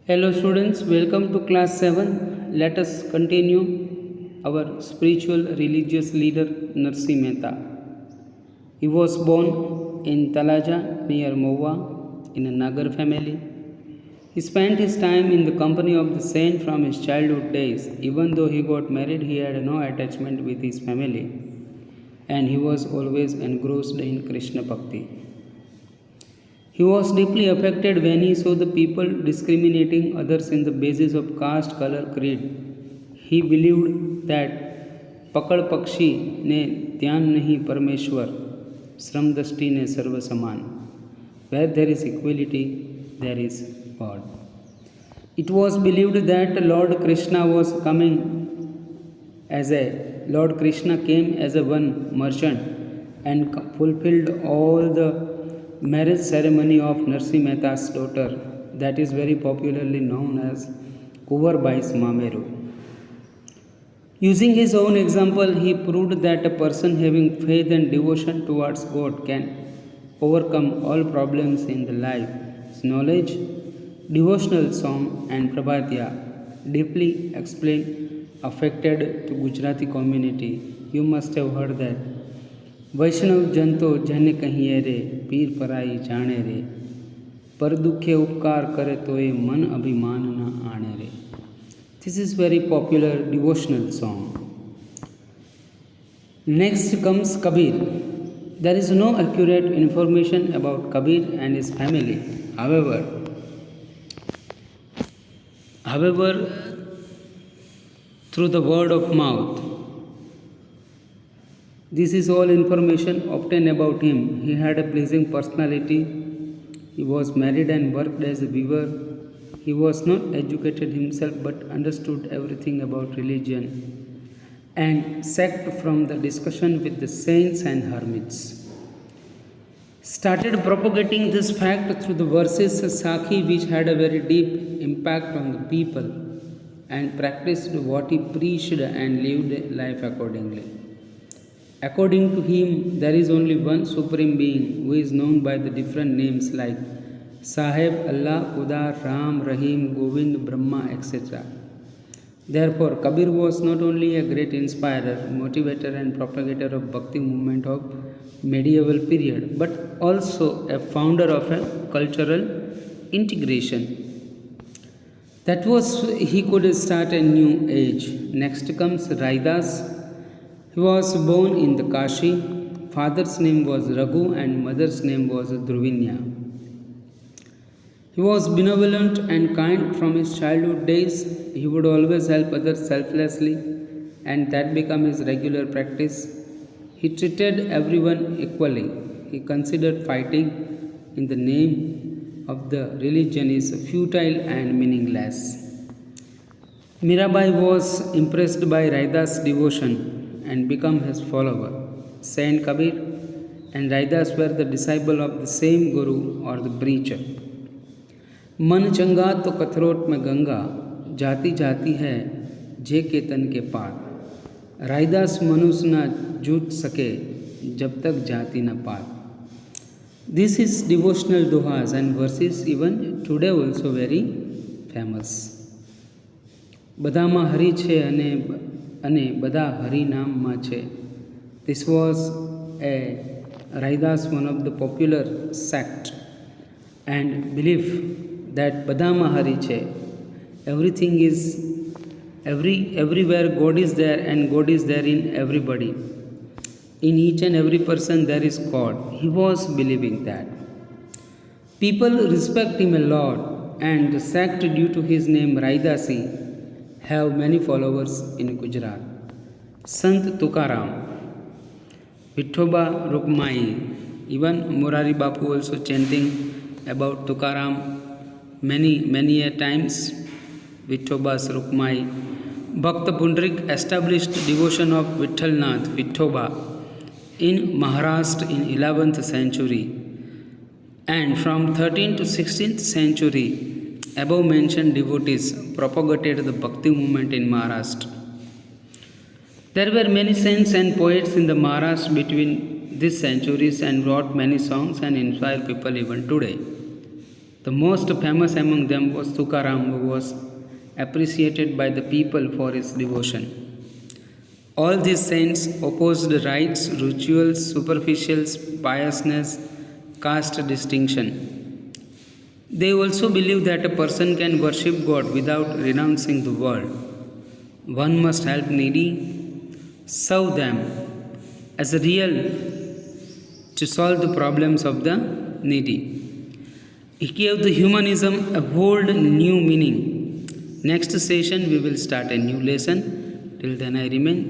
Hello students, welcome to class 7. Let us continue our spiritual religious leader Narsi Mehta. He was born in Talaja near Mowa in a Nagar family. He spent his time in the company of the saint from his childhood days. Even though he got married, he had no attachment with his family and he was always engrossed in Krishna Bhakti. He was deeply affected when he saw the people discriminating others in the basis of caste, color, creed. He believed that पकड़ पक्षी ने ध्यान नहीं परमेश्वर श्रम दृष्टि ने सर्व समान. Where there is equality, there is God. It was believed that Lord Krishna came as a one merchant and fulfilled all the marriage ceremony of Narsi Mehta's daughter, that is very popularly known as Kuwarbai's Mameru. Using his own example, he proved that a person having faith and devotion towards God can overcome all problems in the life. His knowledge, devotional song and Prabhatya deeply explained affected to Gujarati community. You must have heard that. वैष्णव जन तो जन कहिए रे, पीर पराई जाने रे, पर दुखे उपकार करे तो ये मन अभिमान न आने रे. This is very popular devotional song. Next comes Kabir. There is no accurate information about Kabir and his family. However, through the word of mouth, this is all information obtained about him. He had a pleasing personality. He was married and worked as a weaver. He was not educated himself but understood everything about religion and sect from the discussion with the saints and hermits. Started propagating this fact through the verses Sakhi, which had a very deep impact on the people, and practiced what he preached and lived life accordingly. According to him, there is only one Supreme Being who is known by the different names like Sahib, Allah, Khuda, Ram, Rahim, Govind, Brahma, etc. Therefore, Kabir was not only a great inspirer, motivator and propagator of Bhakti movement of medieval period, but also a founder of a cultural integration. That was, he could start a new age. Next comes Raidas. He was born in the Kashi. Father's name was Raghu and mother's name was Dhruvinya. He was benevolent and kind from his childhood days. He would always help others selflessly, and that became his regular practice. He treated everyone equally. He considered fighting in the name of the religion is futile and meaningless. Mirabai was impressed by Raidas' devotion and become his follower. Saint Kabir and Raidas were the disciple of the same Guru or the preacher. मन चंगा तो कथरोट में गंगा, जाती जाती है जे के तन के पात. राइदास मनुष्य न जूट सके जब तक जाति न पात. This is devotional dohas and verses even today also very famous. બધામાં હરી છે અને બધા હરિનામમાં છે. This was a Raidas, one of the popular sect and belief that બધામાં હરી છે. Everything is everywhere God is there and God is there in everybody. In each and every person there is God. He was believing that. People respect him a lot, and the sect due to his name Raidasi have many followers in Gujarat. Sant Tukaram, Vithoba Rukmai, even Morari Bapu also chanting about Tukaram many a times. Vithoba's Rukmai. Bhakta Pundrik established devotion of Vithalnath, Vithoba, in Maharashtra in 11th century, and from 13th to 16th century above mentioned devotees propagated the Bhakti movement in Maharashtra. There were many saints and poets in the Maharashtra between these centuries and wrote many songs and inspired people even today. The most famous among them was Tukaram, who was appreciated by the people for his devotion. All these saints opposed rites, rituals, superficials, piousness, caste distinction. They also believe that a person can worship God without renouncing the world. One must help needy, serve them as a real to solve the problems of the needy. He gave the humanism a whole new meaning. Next session we will start a new lesson. Till then I remain. Thank you.